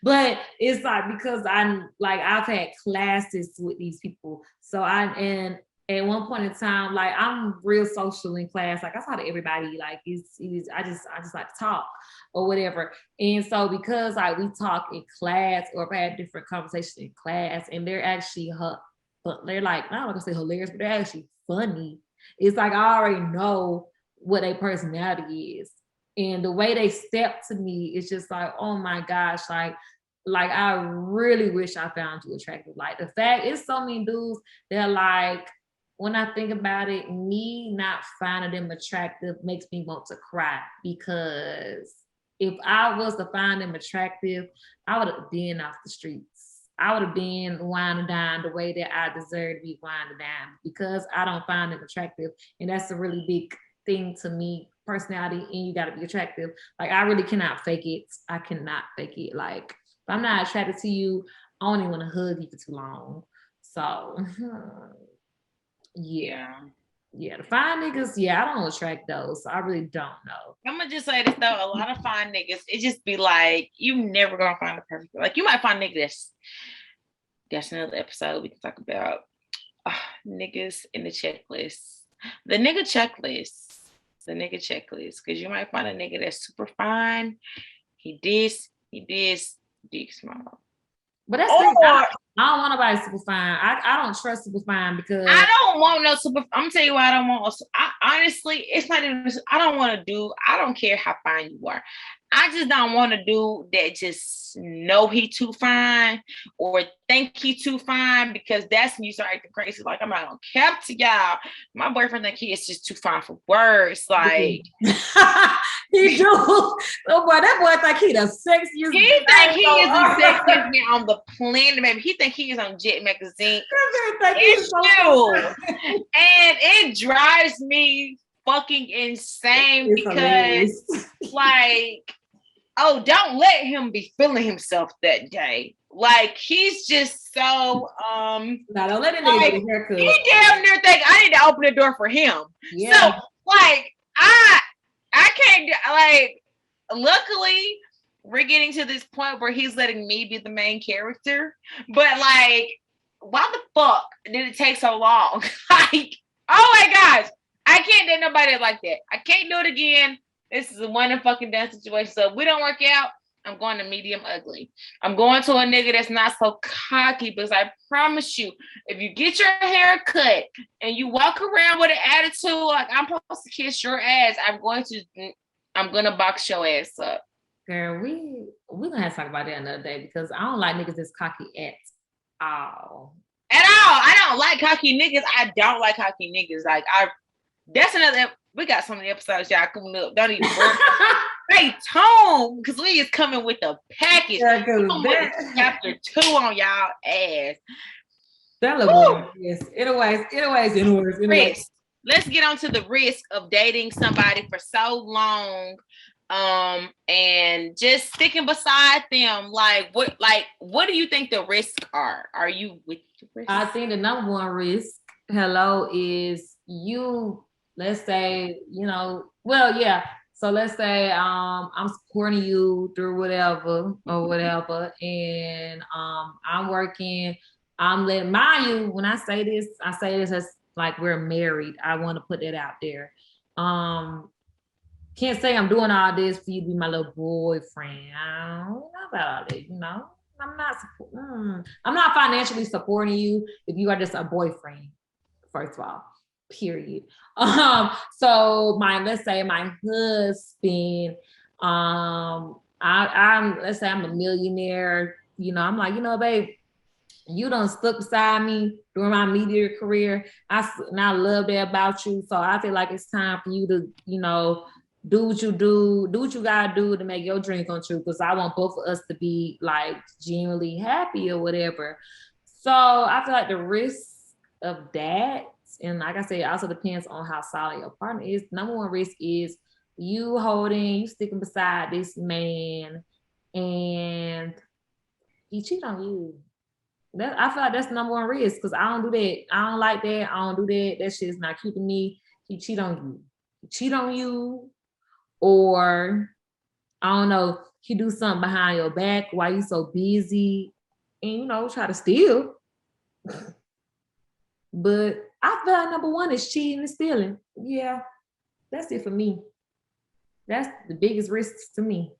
But it's like because I've had classes with these people. So and at one point in time, like I'm real social in class. Like I talk to everybody. Like I just like to talk or whatever. And so because like we talk in class or have had different conversations in class, and they're actually but they're like, I'm not gonna say hilarious, but they're actually funny. It's like I already know what a personality is. And the way they step to me is just like, oh my gosh, like I really wish I found you attractive. Like the fact is so many dudes, they're like, when I think about it, me not finding them attractive makes me want to cry, because if I was to find them attractive, I would have been off the streets. I would have been wine and dine the way that I deserve to be wine and dine, because I don't find them attractive. And that's a really big thing to me, personality, and you got to be attractive. Like I really cannot fake it. I cannot fake it. Like if I'm not attracted to you, I don't even want to hug you for too long. So yeah. Yeah, the fine niggas, yeah, I don't attract those. So I really don't know. I'm gonna just say this though, a lot of fine niggas, it just be like, you never gonna find a perfect, like you might find niggas. That's another episode we can talk about. Niggas in the checklist. The nigga checklist The nigga checklist. Because you might find a nigga that's super fine. He dick small. But that's I don't want nobody super fine. I don't trust super fine because I don't want no super. I'm gonna tell you why I don't want. Honestly, it's not even. I don't want to do. I don't care how fine you are. I just don't want to do that. Just know he too fine or think he too fine, because that's when you start acting crazy. Like, I'm not gonna cap to y'all. My boyfriend think he is just too fine for words. Like he do. Oh boy, that boy think he the sexiest. He think he is the sexiest man on the planet, baby. He think he is on Jet Magazine. It's true. And it drives me fucking insane because like, oh, don't let him be feeling himself that day. Like, he's just so no, don't let him like, get a haircut. He damn near think I need to open the door for him. Yeah. So like I can't, like, luckily we're getting to this point where he's letting me be the main character. But like, why the fuck did it take so long? Like, oh my gosh, I can't date nobody like that. I can't do it again. This is a one and fucking done situation. So if we don't work out, I'm going to medium ugly. I'm going to a nigga that's not so cocky, because I promise you, if you get your hair cut and you walk around with an attitude like I'm supposed to kiss your ass, I'm gonna box your ass up. Girl, we're gonna have to talk about that another day, because I don't like niggas that's cocky at all. At all. I don't like cocky niggas. I don't like cocky niggas. Like, that's another. We got some of the episodes y'all coming up. Don't even worry. Stay tuned, because we is coming with a package. Yeah, with chapter 2 on y'all ass. That look yes. Anyways. Risk. Let's get on to the risk of dating somebody for so long, and just sticking beside them. Like, what do you think the risks are? Are you with the risk? I think the number one risk, is you. Let's say, So let's say I'm supporting you through whatever, and I'm working. Mind you, when I say this as like we're married. I want to put that out there. Can't say I'm doing all this for you to be my little boyfriend. I don't know about all that, I'm not financially supporting you if you are just a boyfriend, first of all. Period. So let's say my husband, let's say I'm a millionaire, I'm like, babe, you done stuck beside me during my media career. I love that about you. So I feel like it's time for you to, do what you gotta do to make your dream come true. Because I want both of us to be like genuinely happy or whatever. So I feel like the risk of that, and like I said, it also depends on how solid your partner is. Number one risk is you sticking beside this man, and he cheat on you. I feel like that's the number one risk, because I don't do that. I don't like that. I don't do that. That shit's not cute to me. He cheat on you. Or, I don't know, he do something behind your back while you so busy and, try to steal. But I feel like number one is cheating and stealing. Yeah, that's it for me. That's the biggest risk to me.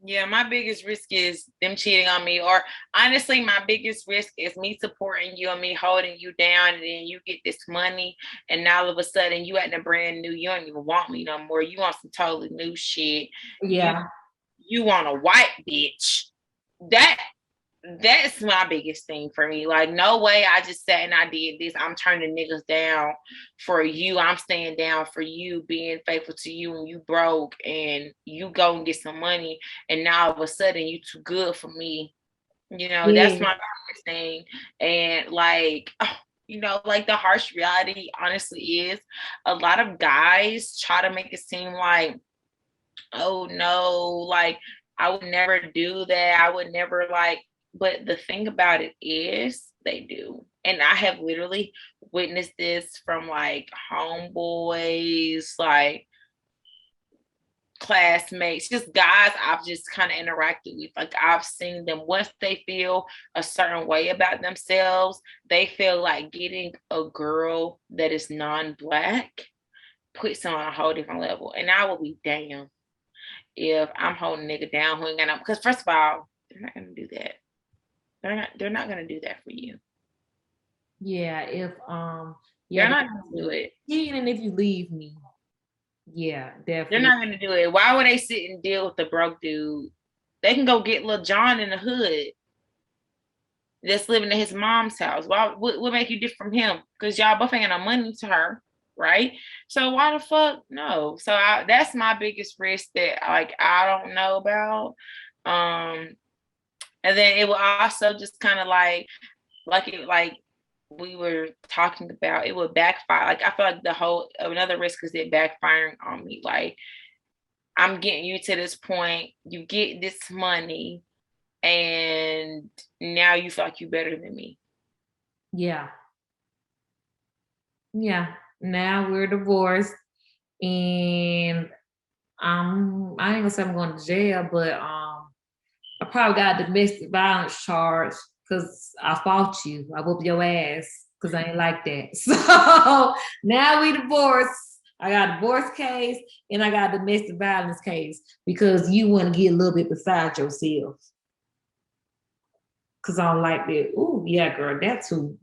Yeah, my biggest risk is them cheating on me. Or honestly, my biggest risk is me supporting you and me holding you down, and then you get this money, and now all of a sudden you acting brand new. You don't even want me no more. You want some totally new shit. Yeah. You want a white bitch. That's my biggest thing for me. Like, no way I just sat and I did this. I'm turning niggas down for you. I'm staying down for you, being faithful to you, and you broke and you go and get some money, and now all of a sudden you too good for me. That's my biggest thing. And like, like the harsh reality honestly is a lot of guys try to make it seem like, oh no, like I would never do that. I would never but the thing about it is they do. And I have literally witnessed this from like homeboys, like classmates, just guys I've just kind of interacted with. Like, I've seen them, once they feel a certain way about themselves, they feel like getting a girl that is non-Black puts him on a whole different level. And I will be damned if I'm holding a nigga down who ain't gonna, because first of all, they're not gonna do that. They're not gonna do that for you. Yeah, if they're not gonna do it. Even if you leave me, yeah, definitely. They're not gonna do it. Why would they sit and deal with the broke dude? They can go get Lil John in the hood that's living at his mom's house. Why? What make you different from him? Because y'all both ain't got no money to her, right? So why the fuck no? So that's my biggest risk that like I don't know about. And then it will also just kind of like we were talking about, it would backfire. Like I feel like another risk is it backfiring on me. Like I'm getting you to this point, you get this money, and now you feel like you're better than me. Yeah. Yeah. Now we're divorced, and I ain't gonna say I'm going to jail, but I probably got a domestic violence charge because I fought you. I whooped your ass because I ain't like that. So now we divorced. I got a divorce case and I got a domestic violence case because you want to get a little bit beside yourself. Because I don't like that. Ooh, yeah, girl, that too.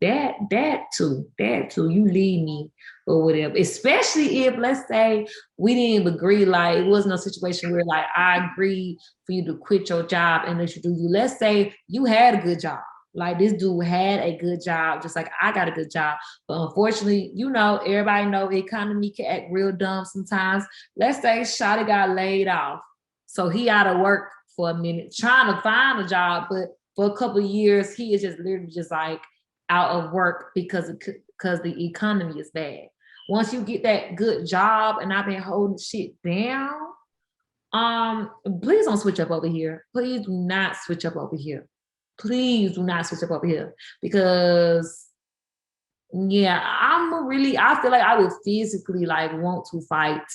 You leave me or whatever. Especially if, let's say, we didn't agree, like, it wasn't a situation where, like, I agreed for you to quit your job and let you do you. Let's say you had a good job. Like, this dude had a good job, just like I got a good job. But unfortunately, you know, everybody know the economy can act real dumb sometimes. Let's say Shotty got laid off. So he out of work for a minute, trying to find a job, but for a couple of years, he is just literally just like out of work because the economy is bad. Once you get that good job, and I've been holding shit down, please don't switch up over here. Please do not switch up over here. Please do not switch up over here because yeah, I feel like I would physically like want to fight,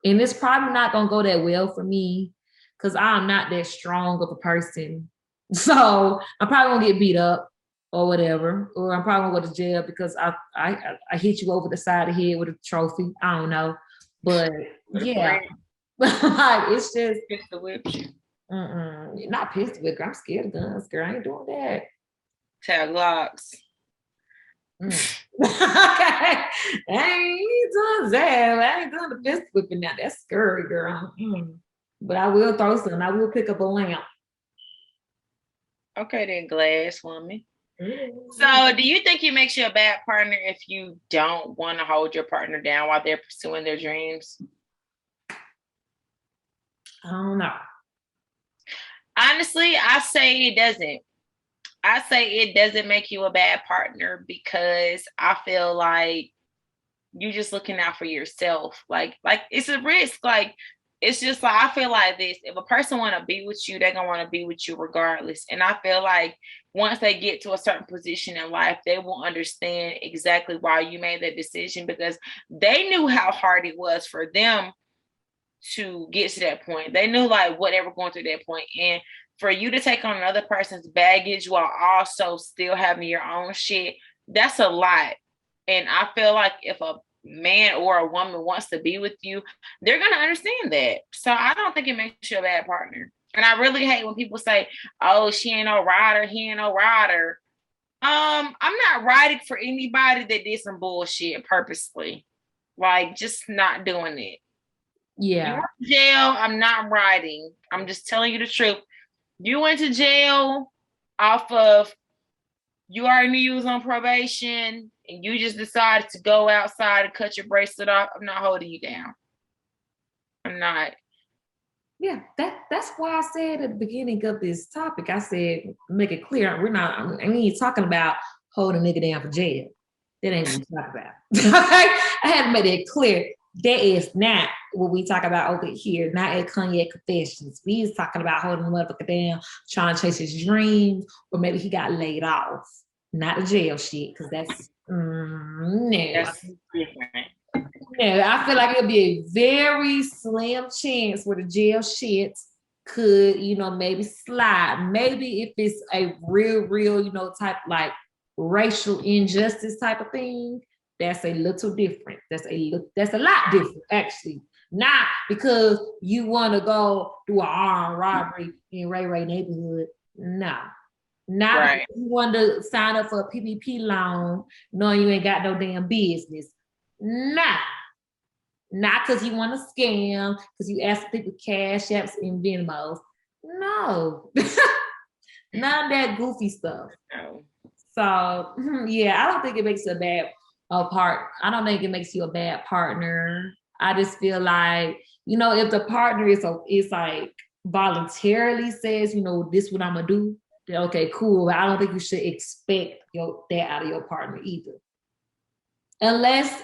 and it's probably not gonna go that well for me because I'm not that strong of a person. So I'm probably gonna get beat up or whatever, or I'm probably gonna go to jail because I hit you over the side of the head with a trophy. I don't know, but yeah, like it's just pistol whip you. Not pistol whip. I'm scared of guns, girl. I ain't doing that. Tag locks. Okay, I ain't doing that. I ain't doing the pistol whipping now. That's scary, girl. But I will throw some. I will pick up a lamp. Okay, then, glass woman. So, do you think it makes you a bad partner if you don't want to hold your partner down while they're pursuing their dreams? I don't know. Honestly, I say it doesn't. I say it doesn't make you a bad partner because I feel like you're just looking out for yourself. Like it's a risk. Like, it's just like, I feel like this, if a person want to be with you, they're going to want to be with you regardless. And I feel like once they get to a certain position in life, they will understand exactly why you made that decision because they knew how hard it was for them to get to that point. They knew like what they were going through that point. And for you to take on another person's baggage while also still having your own shit, that's a lot. And I feel like if a man or a woman wants to be with you, they're going to understand that. So I don't think it makes you a bad partner. And I really hate when people say, oh, she ain't no rider, he ain't no rider. I'm not riding for anybody that did some bullshit purposely. Like, just not doing it. Yeah. You went to jail, I'm not riding. I'm just telling you the truth. You went to jail off of, you already knew you was on probation and you just decided to go outside and cut your bracelet off. I'm not holding you down. I'm not. Yeah, that's why I said at the beginning of this topic, I said, make it clear, I ain't talking about holding a nigga down for jail. That ain't what we talk about. Okay? I had to make it clear. That is not what we talk about over here, not at Cognac Confessions. We is talking about holding the motherfucker down, trying to chase his dreams, or maybe he got laid off. Not the jail shit, because that's no. That's different. No, I feel like it'll be a very slim chance where the jail shit could, maybe slide. Maybe if it's a real, type like racial injustice type of thing, that's a little different. That's a lot different, actually. Not because you want to go do an armed robbery in Ray Ray neighborhood. No. Not Right. because you want to sign up for a PPP loan knowing you ain't got no damn business. Nah. Not because you want to scam, because you ask people cash apps and Venmos. No. None of that goofy stuff. No. So yeah, I don't think it makes a bad I don't think it makes you a bad partner. I just feel like, if the partner is like voluntarily says, this is what I'm gonna do, then okay, cool. But I don't think you should expect that out of your partner either. Unless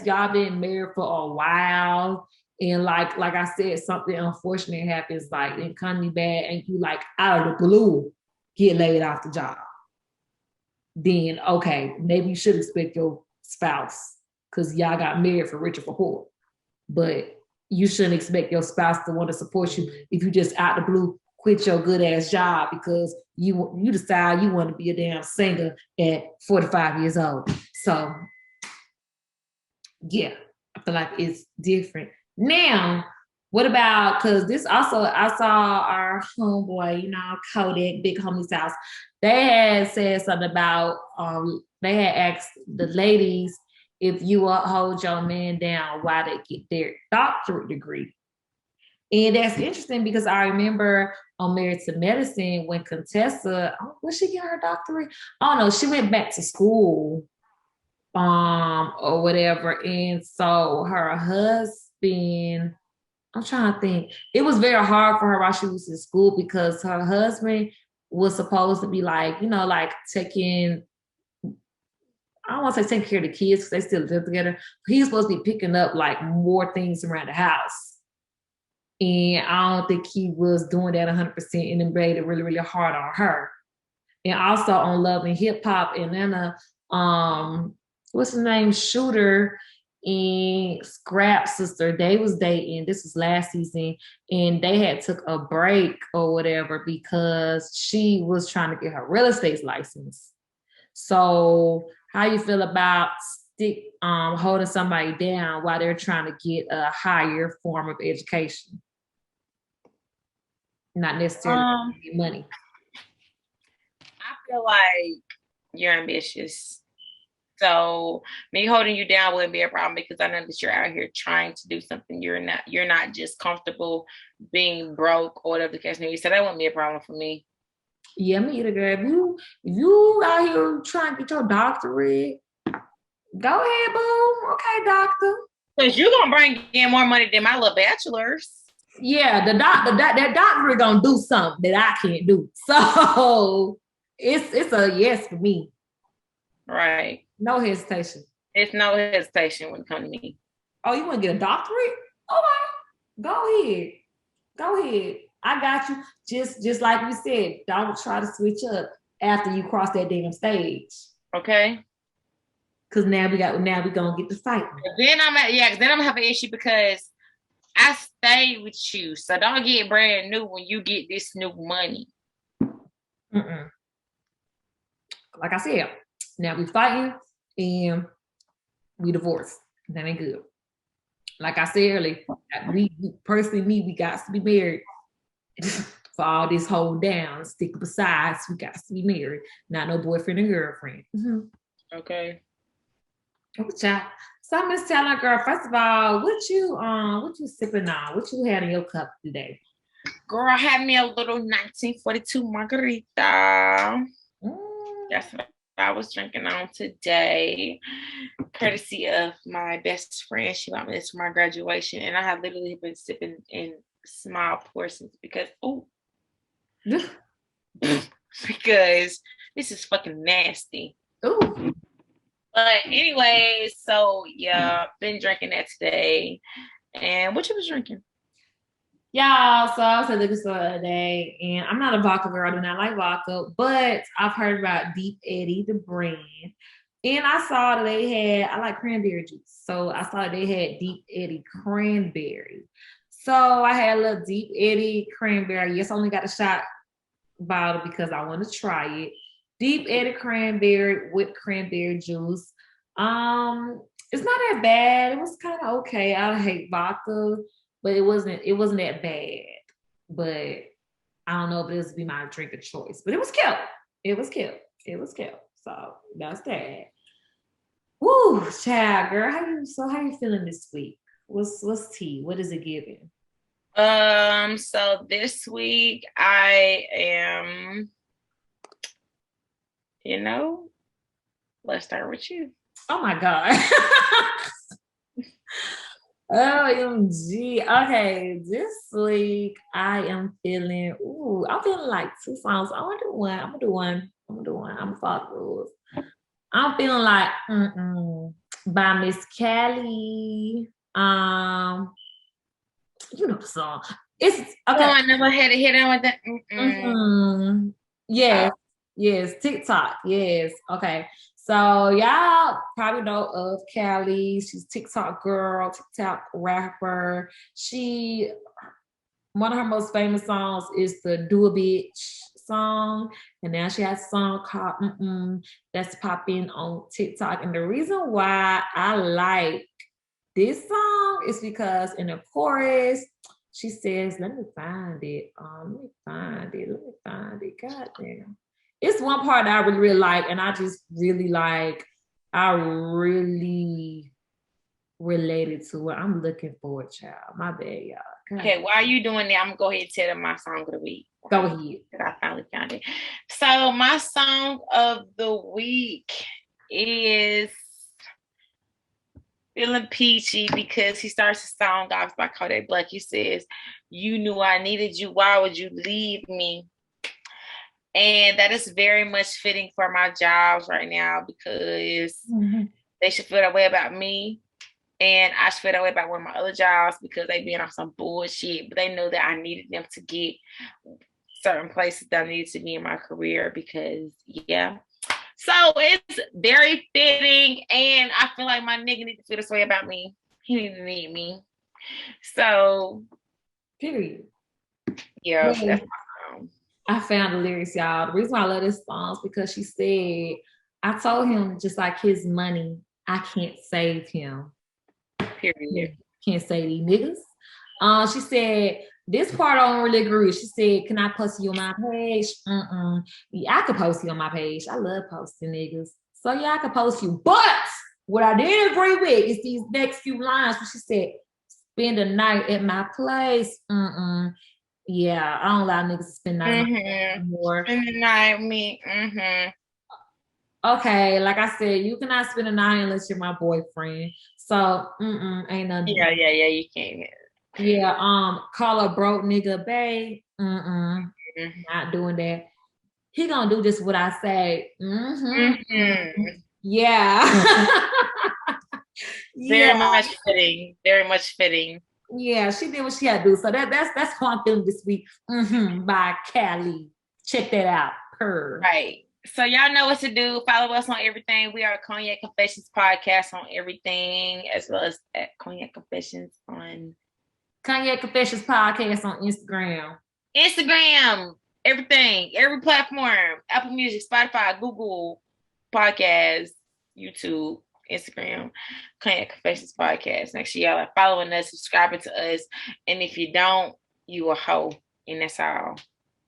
y'all been married for a while and like I said, something unfortunate happens, like it economy bad, and you like out of the blue get laid off the job, then okay, maybe you should expect your spouse, because y'all got married for richer for poor. But you shouldn't expect your spouse to want to support you if you just out the blue quit your good ass job because you decide you want to be a damn singer at 45 years old. So yeah, I feel like it's different. Now, what about, because this also, I saw our homeboy, Kodak, Big Homie's house. They had said something about, they had asked the ladies if you will hold your man down while they get their doctorate degree. And that's interesting because I remember on Married to Medicine when Contessa, was she getting her doctorate? Oh no, she went back to school or whatever. And so her husband, I'm trying to think, it was very hard for her while she was in school because her husband was supposed to be like, like taking, I don't want to say taking care of the kids because they still live together. But he's supposed to be picking up like more things around the house. And I don't think he was doing that 100%, and it made it really, really hard on her. And also on Love and Hip Hop, Atlanta, what's his name? Shooter and Scrap sister, they was dating. This was last season, and they had took a break or whatever because she was trying to get her real estate license. So how you feel about holding somebody down while they're trying to get a higher form of education? Not necessarily money. I feel like you're ambitious. So me holding you down wouldn't be a problem because I know that you're out here trying to do something. You're not just comfortable being broke or whatever the case may be. So that wouldn't be a problem for me. Yeah, me either, girl. If you out here trying to get your doctorate, go ahead, boo. Okay, doctor. Because you're gonna bring in more money than my little bachelor's. Yeah, that doctor gonna do something that I can't do. So it's a yes for me. Right. No hesitation. It's no hesitation when it comes to me. Oh, you want to get a doctorate? Okay, go ahead. I got you. Just like we said, don't try to switch up after you cross that damn stage. Okay. Because now we gonna get to fight. Then I'm gonna have an issue because I stay with you, so don't get brand new when you get this new money. Mm-mm. Like I said, now we fighting and we divorced. That ain't good. Like I said earlier, we got to be married for all this hold down, stick besides. We got to be married, not no boyfriend and girlfriend. Mm-hmm. Okay. So I'm just telling girl, first of all, what you sipping on? What you had in your cup today? Girl, I had me a little 1942 margarita. That's what I was drinking on today, courtesy of my best friend. She got me this for my graduation, and I have literally been sipping in small portions because because this is fucking nasty. Ooh. But anyway, so yeah, been drinking that today. And what you was drinking? Yeah, so I was at the liquor store today, and I'm not a vodka girl. I do not like vodka, but I've heard about Deep Eddy, the brand. And I saw that I like cranberry juice. So I saw they had Deep Eddy cranberry. So I had a little Deep Eddy cranberry. Yes, I only got a shot bottle because I want to try it. Deep added cranberry with cranberry juice. It's not that bad. It was kind of okay. I hate vodka, but it wasn't that bad. But I don't know if this would be my drink of choice. But it was cute. It was cute. It was cute. So that's that. Woo, child, girl. How you feeling this week? What's tea? What is it giving? So this week I am, let's start with you. Oh my God. OMG. Okay, this week I'm feeling like 2 songs. I'm gonna do one. I'm gonna follow the rules. I'm feeling like by Miss Callie. You know the song. It's okay. Oh, I never had to hit him with that. Yes, TikTok. Yes. Okay. So y'all probably know of Callie. She's TikTok girl, TikTok rapper. One of her most famous songs is the Do a Bitch song. And now she has a song called that's popping on TikTok. And the reason why I like this song is because in the chorus, she says, let me find it. God damn. It's one part that I really, really like, and I just really like, I really related to it. I'm looking for it, child. My bad, y'all. God. Okay, while you doing that, I'm gonna go ahead and tell them my song of the week. Go ahead. I finally found it. So my song of the week is Feeling Peachy, because he starts the song off by Cognac Black. He says, you knew I needed you. Why would you leave me? And that is very much fitting for my jobs right now, because they should feel that way about me. And I should feel that way about one of my other jobs, because they been on some bullshit, but they know that I needed them to get certain places that I needed to be in my career, because so it's very fitting, and I feel like my nigga needs to feel this way about me. He needs to need me. So, period. Yeah, that's my song. I found the lyrics, y'all. The reason why I love this song is because she said, I told him just like his money, I can't save him. Period. Can't save these niggas. She said, this part I don't really agree with. She said, can I post you on my page? Yeah, I could post you on my page. I love posting niggas. So yeah, I could post you. But what I didn't agree with is these next few lines. She said, spend a night at my place. Yeah, I don't allow niggas to spend the night anymore. Spend the night with me. Okay, like I said, you cannot spend a night unless you're my boyfriend. So, ain't nothing. Yeah, you can't. Yeah, call a broke nigga bae. Not doing that. He gonna do just what I say. Yeah. Very much fitting. Very much fitting. Yeah, she did what she had to do. So that's how I'm feeling this week. By Callie. Check that out. Right. So y'all know what to do. Follow us on everything. We are Cognac Confessions Podcast on everything, as well as at Cognac Confessions on Cognac Confessions Podcast on Instagram. Everything, every platform, Apple Music, Spotify, Google Podcasts, YouTube, Instagram, Cognac Confessions Podcast. Make sure y'all are following us, subscribing to us. And if you don't, you a hoe. And that's all.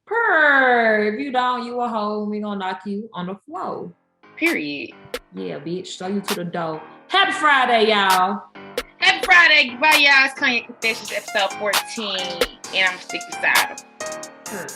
If you don't, you a hoe. We gonna knock you on the floor. Period. Yeah, bitch. Show you to the door. Happy Friday, y'all. Happy Friday. Goodbye, y'all. It's Cognac Confessions, episode 14. And I'm stick beside them.